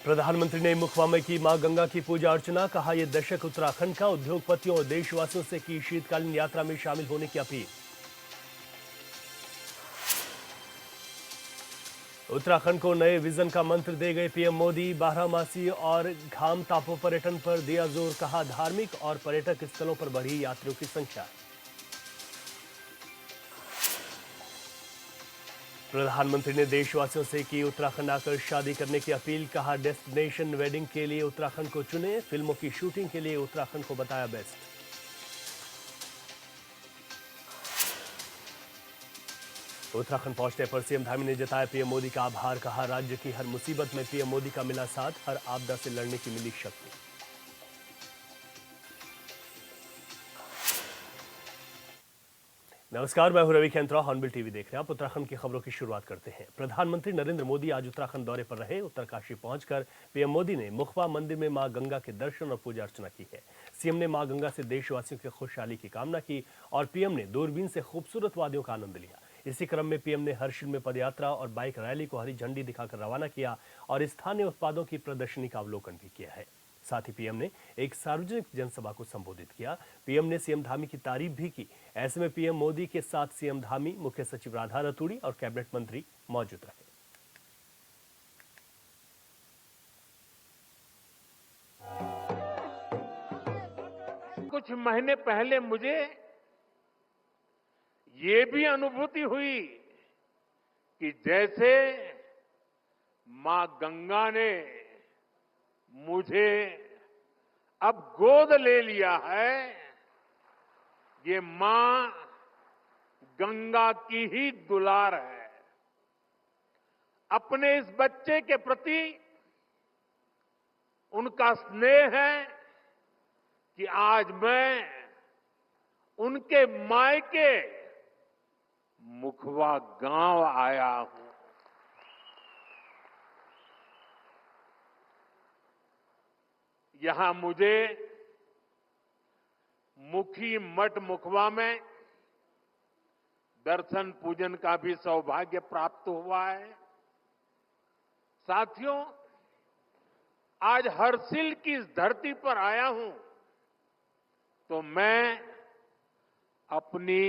प्रधानमंत्री ने मुखवा में की मां गंगा की पूजा अर्चना। कहा यह दशक उत्तराखंड का। उद्योगपतियों और देशवासियों से की शीतकालीन यात्रा में शामिल होने की अपील। उत्तराखंड को नए विजन का मंत्र दे गए पीएम मोदी। बारहमासी और घाम तापो पर्यटन पर दिया जोर। कहा धार्मिक और पर्यटक स्थलों पर बढ़ी यात्रियों की संख्या। प्रधानमंत्री ने देशवासियों से की उत्तराखंड आकर शादी करने की अपील। कहा डेस्टिनेशन वेडिंग के लिए उत्तराखंड को चुने। फिल्मों की शूटिंग के लिए उत्तराखंड को बताया बेस्ट। उत्तराखंड पहुंचने पर सीएम धामी ने जताया पीएम मोदी का आभार। कहा राज्य की हर मुसीबत में पीएम मोदी का मिला साथ। हर आपदा से लड़ने की मिली शक्ति। नमस्कार, मैं हूं रवि खेंत्रा। हॉर्नबिल टीवी देख रहे हैं आप। उत्तराखंड की खबरों की शुरुआत करते हैं। प्रधानमंत्री नरेंद्र मोदी आज उत्तराखंड दौरे पर रहे। उत्तरकाशी पहुंचकर पीएम मोदी ने मुखवा मंदिर में मां गंगा के दर्शन और पूजा अर्चना की है। सीएम ने मां गंगा से देशवासियों की खुशहाली की कामना की और पीएम ने दूरबीन से खूबसूरत वादियों का आनंद लिया। इसी क्रम में पीएम ने हर्षिल में पदयात्रा और बाइक रैली को हरी झंडी दिखाकर रवाना किया और स्थानीय उत्पादों की प्रदर्शनी का अवलोकन भी किया है। साथ ही पीएम ने एक सार्वजनिक जनसभा को संबोधित किया। पीएम ने सीएम धामी की तारीफ भी की। ऐसे में पीएम मोदी के साथ सीएम धामी, मुख्य सचिव राधा रतूड़ी और कैबिनेट मंत्री मौजूद रहे। कुछ महीने पहले मुझे ये भी अनुभूति हुई कि जैसे मां गंगा ने मुझे अब गोद ले लिया है, ये मां गंगा की ही दुलार है। अपने इस बच्चे के प्रति उनका स्नेह है कि आज मैं उनके मायके मुखवा गांव आया हूं। यहां मुझे मुखी मठ मुखवा में दर्शन पूजन का भी सौभाग्य प्राप्त हुआ है। साथियों, आज हर्षिल की इस धरती पर आया हूं तो मैं अपनी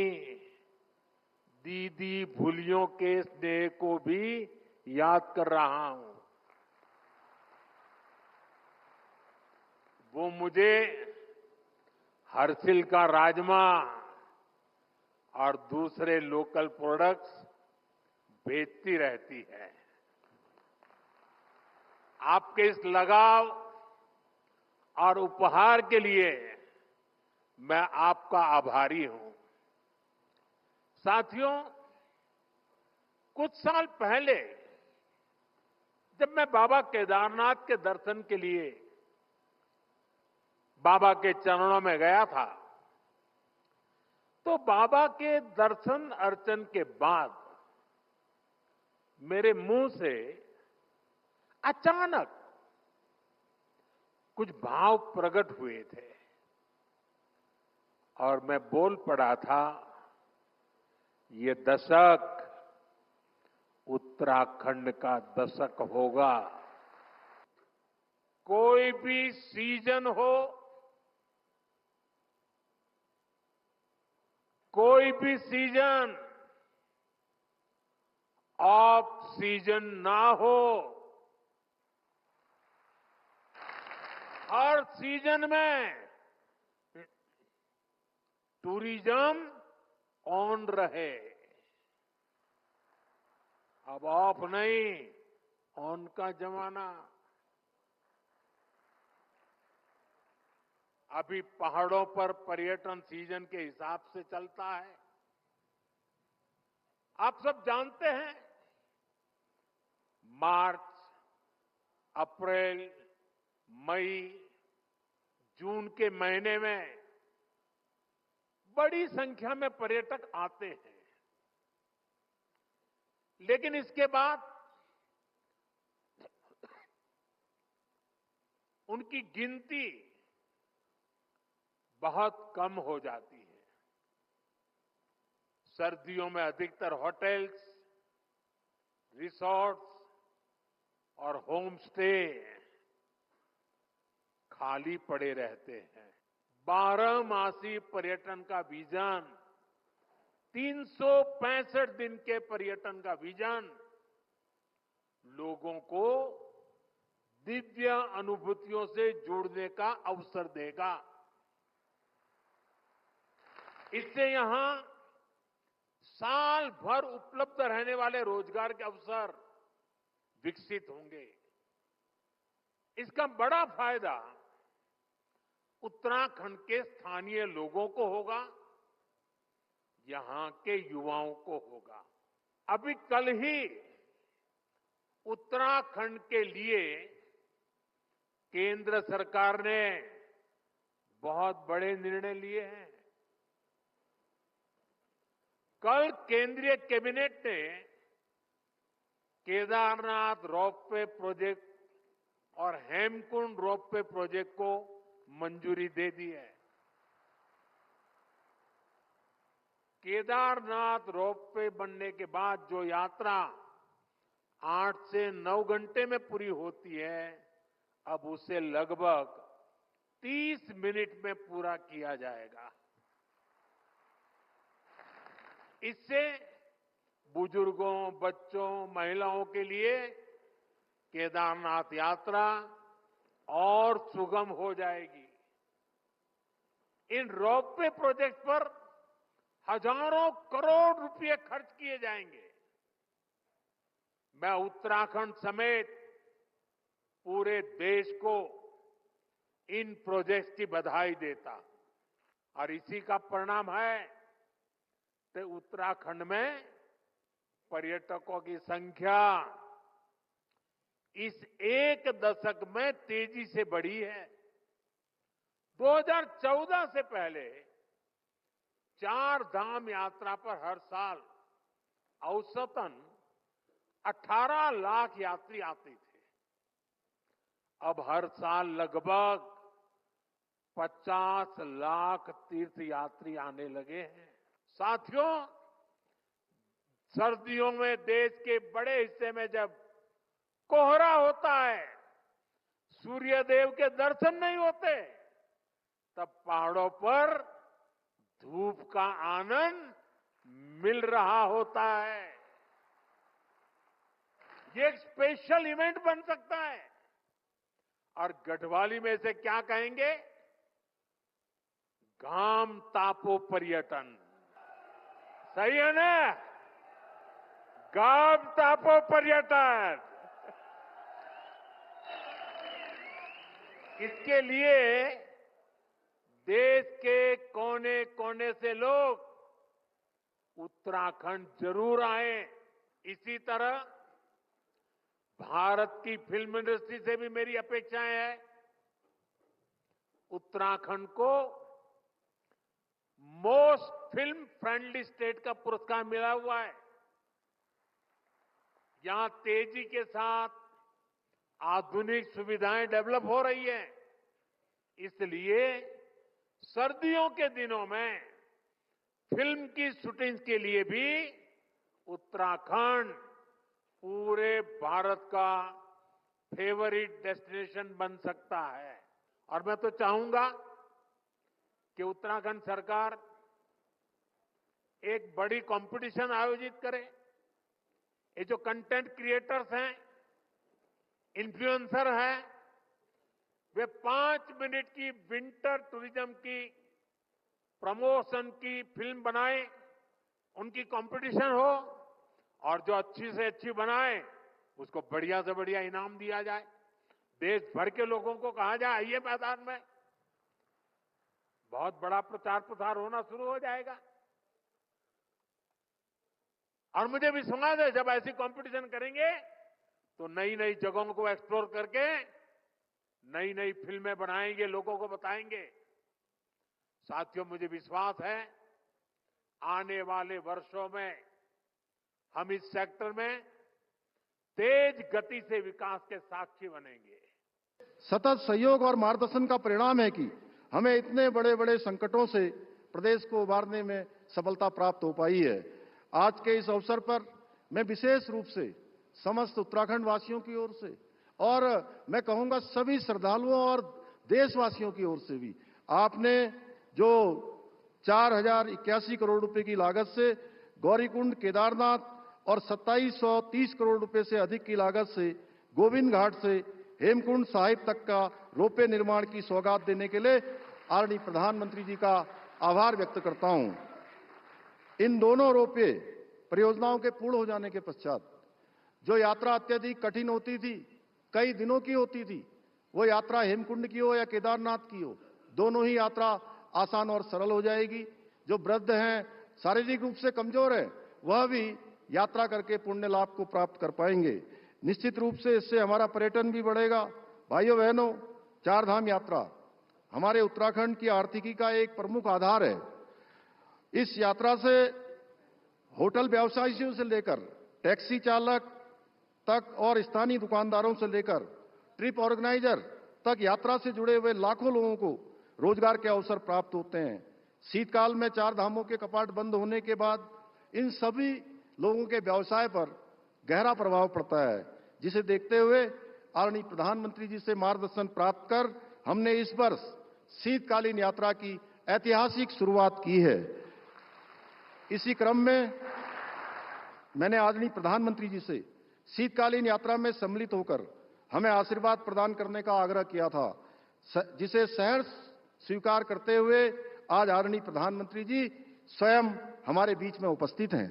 दीदी भूलियों के स्नेह को भी याद कर रहा हूं। वो मुझे हर्षिल का राजमा और दूसरे लोकल प्रोडक्ट्स बेचती रहती है। आपके इस लगाव और उपहार के लिए मैं आपका आभारी हूं। साथियों, कुछ साल पहले जब मैं बाबा केदारनाथ के दर्शन के लिए बाबा के चरणों में गया था, तो बाबा के दर्शन अर्चन के बाद मेरे मुंह से अचानक कुछ भाव प्रकट हुए थे और मैं बोल पड़ा था, ये दशक उत्तराखंड का दशक होगा। कोई भी सीजन हो, कोई भी सीजन ऑफ सीजन ना हो, हर सीजन में टूरिज्म ऑन रहे। अब ऑफ नहीं, ऑन का जमाना। अभी पहाड़ों पर पर्यटन सीजन के हिसाब से चलता है। आप सब जानते हैं, मार्च, अप्रैल, मई, जून के महीने में बड़ी संख्या में पर्यटक आते हैं। लेकिन इसके बाद उनकी गिनती बहुत कम हो जाती है। सर्दियों में अधिकतर होटल्स, रिसोर्ट्स और होम स्टे खाली पड़े रहते हैं। 12 मासी पर्यटन का विजन, 365 दिन के पर्यटन का विजन लोगों को दिव्य अनुभूतियों से जुड़ने का अवसर देगा। इससे यहां साल भर उपलब्ध रहने वाले रोजगार के अवसर विकसित होंगे। इसका बड़ा फायदा उत्तराखंड के स्थानीय लोगों को होगा, यहां के युवाओं को होगा। अभी कल ही उत्तराखंड के लिए केंद्र सरकार ने बहुत बड़े निर्णय लिए हैं। कल केंद्रीय कैबिनेट ने केदारनाथ रोपवे प्रोजेक्ट और हेमकुंड रोपवे प्रोजेक्ट को मंजूरी दे दी है। केदारनाथ रोपवे बनने के बाद जो यात्रा 8 से 9 घंटे में पूरी होती है, अब उसे लगभग 30 मिनट में पूरा किया जाएगा। इससे बुजुर्गों, बच्चों, महिलाओं के लिए केदारनाथ यात्रा और सुगम हो जाएगी। इन रोपवे प्रोजेक्ट पर हजारों करोड़ रुपए खर्च किए जाएंगे। मैं उत्तराखंड समेत पूरे देश को इन प्रोजेक्ट्स की बधाई देता हूं और इसी का परिणाम है कि उत्तराखंड में पर्यटकों की संख्या इस एक दशक में तेजी से बढ़ी है। 2014 से पहले 4 धाम यात्रा पर हर साल औसतन 18 लाख यात्री आते थे। अब हर साल लगभग 50 लाख तीर्थ यात्री आने लगे हैं। साथियों, सर्दियों में देश के बड़े हिस्से में जब कोहरा होता है, सूर्यदेव के दर्शन नहीं होते, तब पहाड़ों पर धूप का आनंद मिल रहा होता है। ये एक स्पेशल इवेंट बन सकता है। और गढ़वाली में से क्या कहेंगे? घाम तापो पर्यटन। सही है ना? घाम तापो पर्यटन। इसके लिए देश के कोने कोने से लोग उत्तराखंड जरूर आए। इसी तरह भारत की फिल्म इंडस्ट्री से भी मेरी अपेक्षाएं हैं। उत्तराखंड को मोस्ट फिल्म फ्रेंडली स्टेट का पुरस्कार मिला हुआ है। यहां तेजी के साथ आधुनिक सुविधाएं डेवलप हो रही हैं। इसलिए सर्दियों के दिनों में फिल्म की शूटिंग के लिए भी उत्तराखंड पूरे भारत का फेवरिट डेस्टिनेशन बन सकता है। और मैं तो चाहूंगा कि उत्तराखंड सरकार एक बड़ी कंपटीशन आयोजित करे। ये जो कंटेंट क्रिएटर्स हैं, इन्फ्लुएंसर हैं, वे 5 मिनट की विंटर टूरिज्म की प्रमोशन की फिल्म बनाएं, उनकी कंपटीशन हो और जो अच्छी से अच्छी बनाए उसको बढ़िया से बढ़िया इनाम दिया जाए। देश भर के लोगों को कहा जाए आइए मैदान में। बहुत बड़ा प्रचार प्रसार होना शुरू हो जाएगा। और मुझे विश्वास है जब ऐसी कंपटीशन करेंगे तो नई नई जगहों को एक्सप्लोर करके नई नई फिल्में बनाएंगे, लोगों को बताएंगे। साथियों, मुझे विश्वास है आने वाले वर्षों में हम इस सेक्टर में तेज गति से विकास के साक्षी बनेंगे। सतत सहयोग और मार्गदर्शन का परिणाम है कि हमें इतने बड़े बड़े संकटों से प्रदेश को उबारने में सफलता प्राप्त हो पाई है। आज के इस अवसर पर मैं विशेष रूप से समस्त उत्तराखंड वासियों की ओर से और मैं कहूंगा सभी श्रद्धालुओं और देशवासियों की ओर से भी आपने जो 4,081 करोड़ रुपए की लागत से गौरीकुंड, केदारनाथ और 2730 करोड़ रुपए से अधिक की लागत से गोविंद घाट से हेमकुंड साहिब तक का रोपवे निर्माण की सौगात देने के लिए आदरणीय प्रधानमंत्री जी का आभार व्यक्त करता हूं। इन दोनों रोपवे परियोजनाओं के पूर्ण हो जाने के पश्चात जो यात्रा अत्यधिक कठिन होती थी, कई दिनों की होती थी, वो यात्रा हेमकुंड की हो या केदारनाथ की हो, दोनों ही यात्रा आसान और सरल हो जाएगी। जो वृद्ध हैं, शारीरिक रूप से कमजोर है, वह भी यात्रा करके पुण्य लाभ को प्राप्त कर पाएंगे। निश्चित रूप से इससे हमारा पर्यटन भी बढ़ेगा। भाइयों बहनों, चार धाम यात्रा हमारे उत्तराखंड की आर्थिकी का एक प्रमुख आधार है। इस यात्रा से होटल व्यवसायियों से लेकर टैक्सी चालक तक और स्थानीय दुकानदारों से लेकर ट्रिप ऑर्गेनाइजर तक यात्रा से जुड़े हुए लाखों लोगों को रोजगार के अवसर प्राप्त होते हैं। शीतकाल में चार धामों के कपाट बंद होने के बाद इन सभी लोगों के व्यवसाय पर गहरा प्रभाव पड़ता है, जिसे देखते हुए आदरणीय प्रधानमंत्री जी से मार्गदर्शन प्राप्त कर हमने इस वर्ष शीतकालीन यात्रा की ऐतिहासिक शुरुआत की है। इसी क्रम में मैंने आदरणीय प्रधानमंत्री जी से शीतकालीन यात्रा में सम्मिलित होकर हमें आशीर्वाद प्रदान करने का आग्रह किया था, जिसे सहर्ष स्वीकार करते हुए आज आदरणीय प्रधानमंत्री जी स्वयं हमारे बीच में उपस्थित हैं।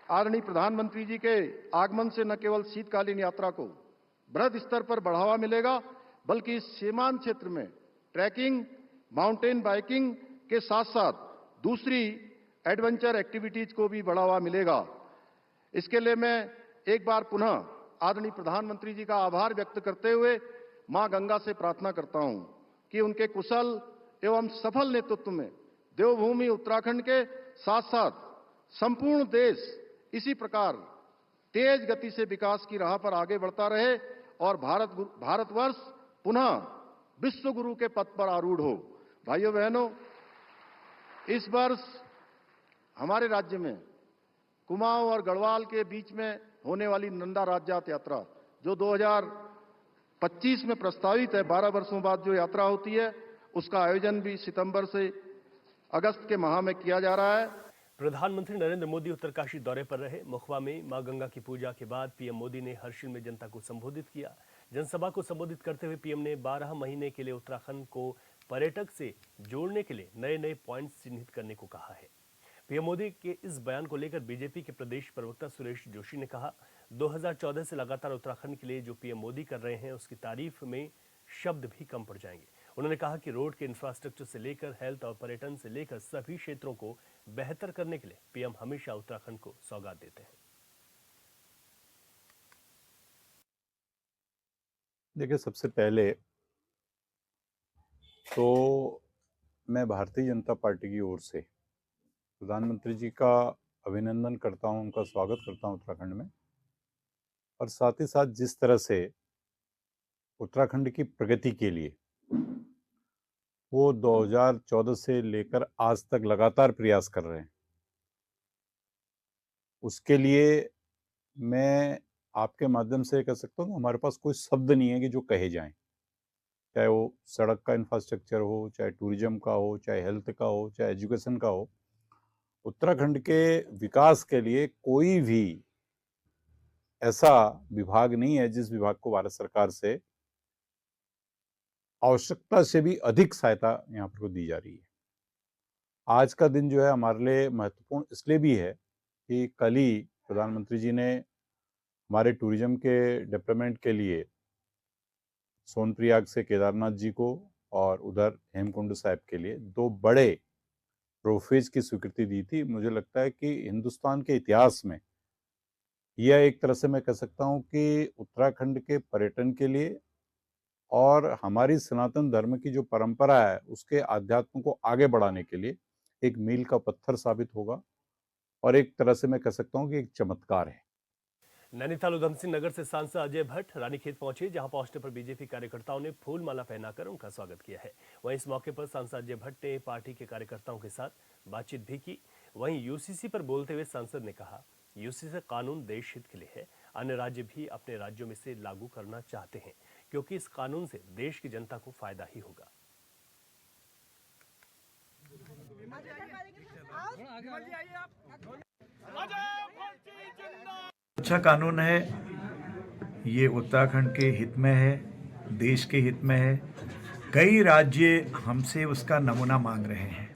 आदरणीय प्रधानमंत्री जी के आगमन से न केवल शीतकालीन यात्रा को बृहद स्तर पर बढ़ावा मिलेगा, बल्कि इस सीमांत क्षेत्र में ट्रैकिंग, माउंटेन बाइकिंग के साथ साथ दूसरी एडवेंचर एक्टिविटीज को भी बढ़ावा मिलेगा। इसके लिए मैं एक बार पुनः आदरणीय प्रधानमंत्री जी का आभार व्यक्त करते हुए मां गंगा से प्रार्थना करता हूं कि उनके कुशल एवं सफल नेतृत्व में देवभूमि उत्तराखंड के साथ साथ संपूर्ण देश इसी प्रकार तेज गति से विकास की राह पर आगे बढ़ता रहे और भारतवर्ष पुनः विश्व गुरु के पद पर आरूढ़ हो। भाइयों बहनों, इस वर्ष हमारे राज्य में कुमाऊं और गढ़वाल के बीच में होने वाली नंदा राज्यात यात्रा जो 2025 में प्रस्तावित है, 12 वर्षों बाद जो यात्रा होती है, उसका आयोजन भी सितंबर से अगस्त के माह में किया जा रहा है। प्रधानमंत्री नरेंद्र मोदी उत्तरकाशी दौरे पर रहे। मुखवा में मां गंगा की पूजा के बाद पीएम मोदी ने हर्षिल में जनता को संबोधित किया। जनसभा को संबोधित करते हुए पीएम ने 12 महीने के लिए उत्तराखंड को पर्यटक से जोड़ने के लिए नए नए पॉइंट्स चिन्हित करने को कहा है। पीएम मोदी के इस बयान को लेकर बीजेपी के प्रदेश प्रवक्ता सुरेश जोशी ने कहा, 2014 से लगातार उत्तराखंड के लिए जो पीएम मोदी कर रहे हैं उसकी तारीफ में शब्द भी कम पड़ जाएंगे। उन्होंने कहा कि रोड के इंफ्रास्ट्रक्चर से लेकर हेल्थ और पर्यटन से लेकर सभी क्षेत्रों को बेहतर करने के लिए पीएम हमेशा उत्तराखंड को सौगात देते हैं। देखिए, सबसे पहले तो मैं भारतीय जनता पार्टी की ओर से प्रधानमंत्री जी का अभिनंदन करता हूं, उनका स्वागत करता हूं उत्तराखंड में। और साथ ही साथ जिस तरह से उत्तराखंड की प्रगति के लिए वो 2014 से लेकर आज तक लगातार प्रयास कर रहे हैं, उसके लिए मैं आपके माध्यम से कह सकता हूँ हमारे पास कोई शब्द नहीं है कि जो कहे जाएं। चाहे वो सड़क का इंफ्रास्ट्रक्चर हो, चाहे टूरिज्म का हो, चाहे हेल्थ का हो, चाहे एजुकेशन का हो, उत्तराखंड के विकास के लिए कोई भी ऐसा विभाग नहीं है जिस विभाग को भारत सरकार से आवश्यकता से भी अधिक सहायता यहाँ पर को दी जा रही है। आज का दिन जो है हमारे लिए महत्वपूर्ण इसलिए भी है कि कल ही प्रधानमंत्री जी ने हमारे टूरिज्म के डेवलपमेंट के लिए सोनप्रयाग से केदारनाथ जी को और उधर हेमकुंड साहिब के लिए 2 बड़े रोपवेज की स्वीकृति दी थी। मुझे लगता है कि हिंदुस्तान के इतिहास में यह एक तरह से मैं कह सकता हूँ कि उत्तराखंड के पर्यटन के लिए और हमारी सनातन धर्म की जो परंपरा है उसके आध्यात्म को आगे बढ़ाने के लिए एक मील का पत्थर साबित होगा और एक तरह से मैं कह सकता हूँ कि एक चमत्कार है। नैनीताल उधम सिंह नगर से सांसद अजय भट्ट रानीखेत पहुंचे, जहां पहुंचने पर बीजेपी कार्यकर्ताओं ने फूल माला पहनाकर उनका स्वागत किया है। वहीं इस मौके पर सांसद अजय भट्ट ने पार्टी के कार्यकर्ताओं के साथ बातचीत भी की। वहीं यूसीसी पर बोलते हुए सांसद ने कहा, यूसीसी कानून देश हित के लिए है, अन्य राज्य भी अपने राज्यों में से लागू करना चाहते हैं। क्योंकि इस कानून से देश की जनता को फायदा ही होगा। अच्छा कानून है, ये उत्तराखंड के हित में है, देश के हित में है। कई राज्य हमसे उसका नमूना मांग रहे हैं।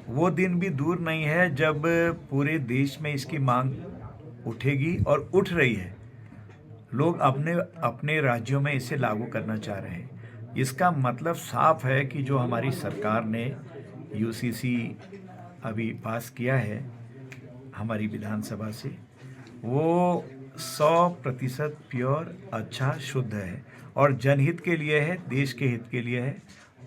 वो दिन भी दूर नहीं है जब पूरे देश में इसकी मांग उठेगी और उठ रही है। लोग अपने अपने राज्यों में इसे लागू करना चाह रहे हैं। इसका मतलब साफ है कि जो हमारी सरकार ने यूसीसी अभी पास किया है हमारी विधानसभा से, वो 100% प्योर, अच्छा, शुद्ध है और जनहित के लिए है, देश के हित के लिए है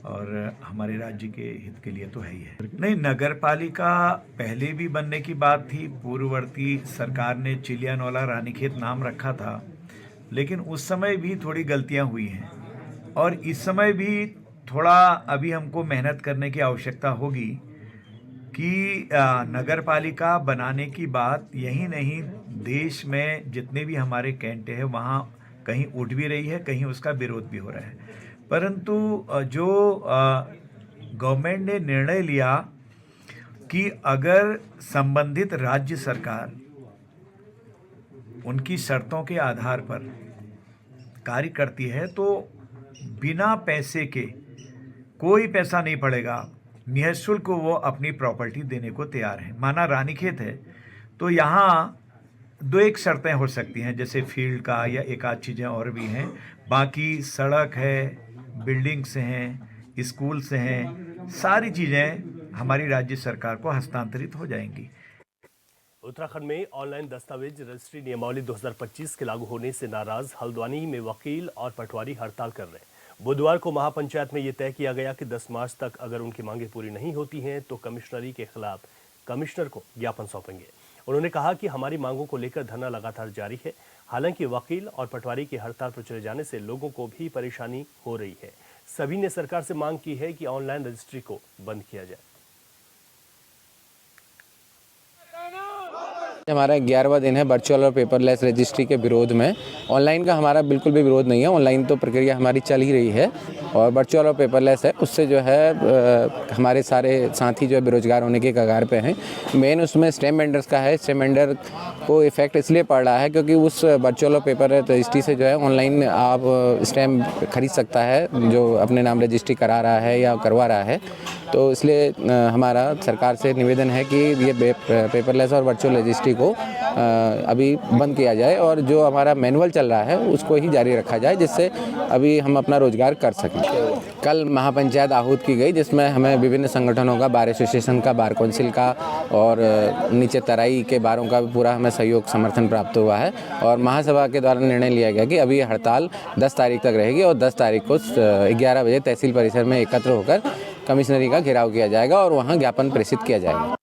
और हमारे राज्य के हित के लिए तो है ही है। नहीं, नगर पालिका पहले भी बनने की बात थी। पूर्ववर्ती सरकार ने चिलियानौला रानीखेत नाम रखा था, लेकिन उस समय भी थोड़ी गलतियां हुई हैं और इस समय भी थोड़ा अभी हमको मेहनत करने की आवश्यकता होगी कि नगर पालिका बनाने की बात यही नहीं, देश में जितने भी हमारे कैंटे हैं वहाँ कहीं उठ भी रही है, कहीं उसका विरोध भी हो रहा है। परंतु जो गवर्नमेंट ने निर्णय लिया कि अगर संबंधित राज्य सरकार उनकी शर्तों के आधार पर कार्य करती है तो बिना पैसे के, कोई पैसा नहीं पड़ेगा, निःशुल्क वो अपनी प्रॉपर्टी देने को तैयार है। माना रानीखेत है तो यहाँ 2-1 शर्तें हो सकती हैं, जैसे फील्ड का या एक आध चीज़ें और भी हैं। बाकी सड़क है, बिल्डिंग्स हैं, स्कूल से हैं, सारी चीज़ें हमारी राज्य सरकार को हस्तांतरित हो जाएंगी। उत्तराखंड में ऑनलाइन दस्तावेज रजिस्ट्री नियमावली 2025 के लागू होने से नाराज हल्द्वानी में वकील और पटवारी हड़ताल कर रहे हैं। बुधवार को महापंचायत में यह तय किया गया कि 10 मार्च तक अगर उनकी मांगें पूरी नहीं होती हैं तो कमिश्नरी के खिलाफ कमिश्नर को ज्ञापन सौंपेंगे। उन्होंने कहा कि हमारी मांगों को लेकर धरना लगातार जारी है। हालांकि वकील और पटवारी की हड़ताल पर चले जाने से लोगों को भी परेशानी हो रही है। सभी ने सरकार से मांग की है कि ऑनलाइन रजिस्ट्री को बंद किया जाए। हमारा 11वां दिन है वर्चुअल और पेपरलेस रजिस्ट्री के विरोध में। ऑनलाइन का हमारा बिल्कुल भी विरोध नहीं है, ऑनलाइन तो प्रक्रिया हमारी चल ही रही है और वर्चुअल और पेपरलेस है। उससे जो है हमारे सारे साथी जो है बेरोजगार होने के कगार पे हैं। मेन उसमें स्टैम्प वेंडर्स का है। स्टैम्प वेंडर को इफेक्ट इसलिए पड़ रहा है क्योंकि उस वर्चुअल और पेपर रजिस्ट्री से जो है ऑनलाइन आप स्टैम्प खरीद सकता है जो अपने नाम रजिस्ट्री करा रहा है या करवा रहा है। तो इसलिए हमारा सरकार से निवेदन है कि ये पेपरलेस और वर्चुअल रजिस्ट्री को अभी बंद किया जाए और जो हमारा मैनुअल चल रहा है उसको ही जारी रखा जाए, जिससे अभी हम अपना रोजगार कर सकें। कल महापंचायत आहूत की गई जिसमें हमें विभिन्न संगठनों का, बार एसोसिएशन का, बार काउंसिल का और नीचे तराई के बारों का पूरा हमें सहयोग समर्थन प्राप्त हुआ है और महासभा के द्वारा निर्णय लिया गया कि अभी ये हड़ताल 10 तारीख तक रहेगी और 10 तारीख को 11 बजे तहसील परिसर में एकत्र होकर कमिश्नरी का घेराव किया जाएगा और वहाँ ज्ञापन प्रेषित किया जाएगा।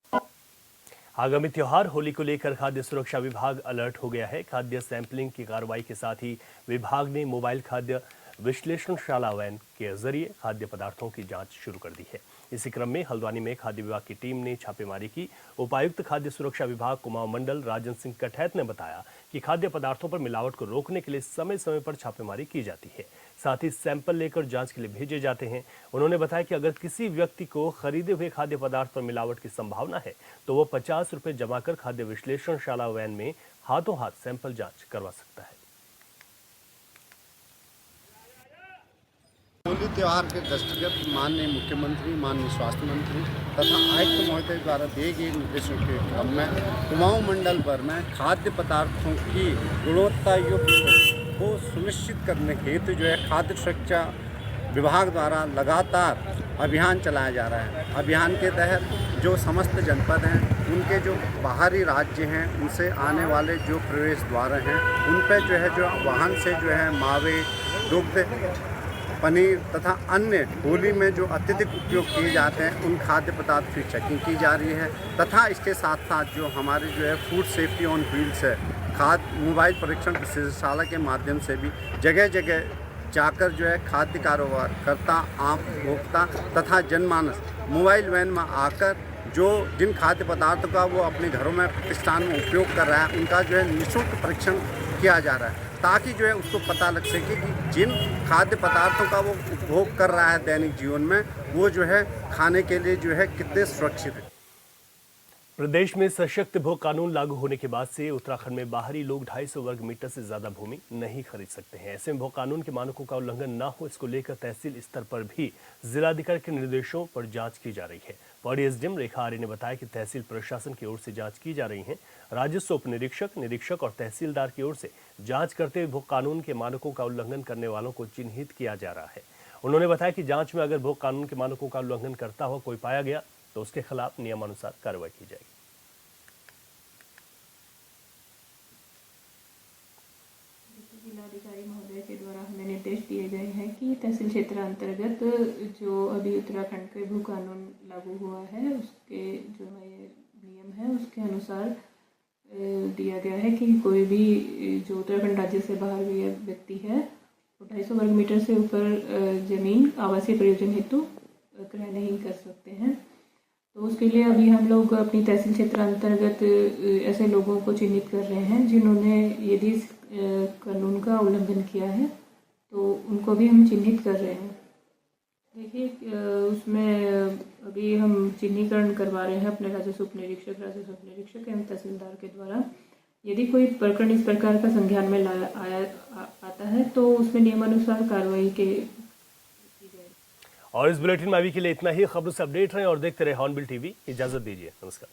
आगामी त्योहार होली को लेकर खाद्य सुरक्षा विभाग अलर्ट हो गया है। खाद्य सैंपलिंग की कार्रवाई के साथ ही विभाग ने मोबाइल खाद्य विश्लेषणशाला वैन के जरिए खाद्य पदार्थों की जांच शुरू कर दी है। इसी क्रम में हल्द्वानी में खाद्य विभाग की टीम ने छापेमारी की। उपायुक्त खाद्य सुरक्षा विभाग कुमाऊं मंडल राजन सिंह कठैत ने बताया कि खाद्य पदार्थों पर मिलावट को रोकने के लिए समय समय पर छापेमारी की जाती है, साथ ही सैंपल लेकर जांच के लिए भेजे जाते हैं। उन्होंने बताया कि अगर किसी व्यक्ति को खरीदे हुए खाद्य पदार्थ पर मिलावट की संभावना है तो वो 50 रुपये जमा कर खाद्य विश्लेषणशाला वैन में हाथों हाथ सैंपल जांच करवा सकता है। होली त्यौहार के दृष्टिगत माननीय मुख्यमंत्री, माननीय स्वास्थ्य मंत्री तथा आयुक्त महोदय द्वारा दिए गए निर्देशों के क्रम में कुमाऊं मंडल भर में खाद्य पदार्थों की गुणवत्ता युक्त को सुनिश्चित करने के हेतु जो है खाद्य सुरक्षा विभाग द्वारा लगातार अभियान चलाया जा रहा है। अभियान के तहत जो समस्त जनपद हैं, उनके जो बाहरी राज्य हैं, उनसे आने वाले जो प्रवेश द्वार हैं, उन पर जो है जो वाहन से जो है मावे, दुग्ध, पनीर तथा अन्य होली में जो अत्यधिक उपयोग किए जाते हैं उन खाद्य पदार्थ की चेकिंग की जा रही है तथा इसके साथ साथ जो हमारी जो है फूड सेफ्टी ऑन व्हील्स है, खाद्य मोबाइल परीक्षण विशेषशाला के माध्यम से भी जगह जगह जाकर जो है खाद्य कारोबार करता, आम उपभोक्ता तथा जनमानस मोबाइल वैन में आकर जो जिन खाद्य पदार्थों का वो अपने घरों में प्रतिष्ठान में उपयोग कर रहा है उनका जो है निःशुल्क परीक्षण किया जा रहा है। ताकि जो है उसको पता लग सके कि जिन खाद्य पदार्थों का वो उपभोग कर रहा है दैनिक जीवन में, वो जो है खाने के लिए जो है कितने सुरक्षित है। प्रदेश में सशक्त भोग कानून लागू होने के बाद से उत्तराखंड में बाहरी लोग 250 वर्ग मीटर से ज्यादा भूमि नहीं खरीद सकते हैं। ऐसे में भोग कानून के मानकों का उल्लंघन न हो, इसको लेकर तहसील स्तर पर भी जिलाधिकारी के निर्देशों पर जांच की जा रही है। पौड़ी एसडीएम रेखा आर्य ने बताया कि तहसील प्रशासन की ओर से जांच की जा रही है। राजस्व उप निरीक्षक और तहसीलदार की ओर से जांच करते हुए भोग कानून के मानकों का उल्लंघन करने वालों को चिन्हित किया जा रहा है। उन्होंने बताया कि जांच में अगर भोग कानून के मानकों का उल्लंघन करता हुआ कोई पाया गया तो उसके खिलाफ नियमानुसार कार्रवाई की जाएगी। जिलाधिकारी महोदय के द्वारा हमें निर्देश दिए गए हैं कि तहसील क्षेत्र अंतर्गत जो अभी उत्तराखंड के भू कानून लागू हुआ है उसके जो नए नियम है उसके अनुसार दिया गया है कि कोई भी जो उत्तराखंड राज्य से बाहर भी व्यक्ति है वो 250 वर्ग मीटर से ऊपर जमीन आवासीय प्रयोजन हेतु क्रय नहीं कर सकते हैं। तो उसके लिए अभी हम लोग अपनी तहसील क्षेत्र अंतर्गत ऐसे लोगों को चिन्हित कर रहे हैं जिन्होंने यदि कानून का उल्लंघन किया है तो उनको भी हम चिन्हित कर रहे हैं। देखिए उसमें अभी हम चिन्हीकरण करवा रहे हैं अपने राजस्व उप निरीक्षक एवं तहसीलदार के द्वारा। यदि कोई प्रकरण इस प्रकार का संज्ञान में आता है तो उसमें नियमानुसार कार्रवाई की जाएगी। और इस बुलेटिन में अभी के लिए इतना ही। खबरों से अपडेट रहें और देखते रहे हॉर्नबिल टीवी। इजाजत दीजिए, नमस्कार।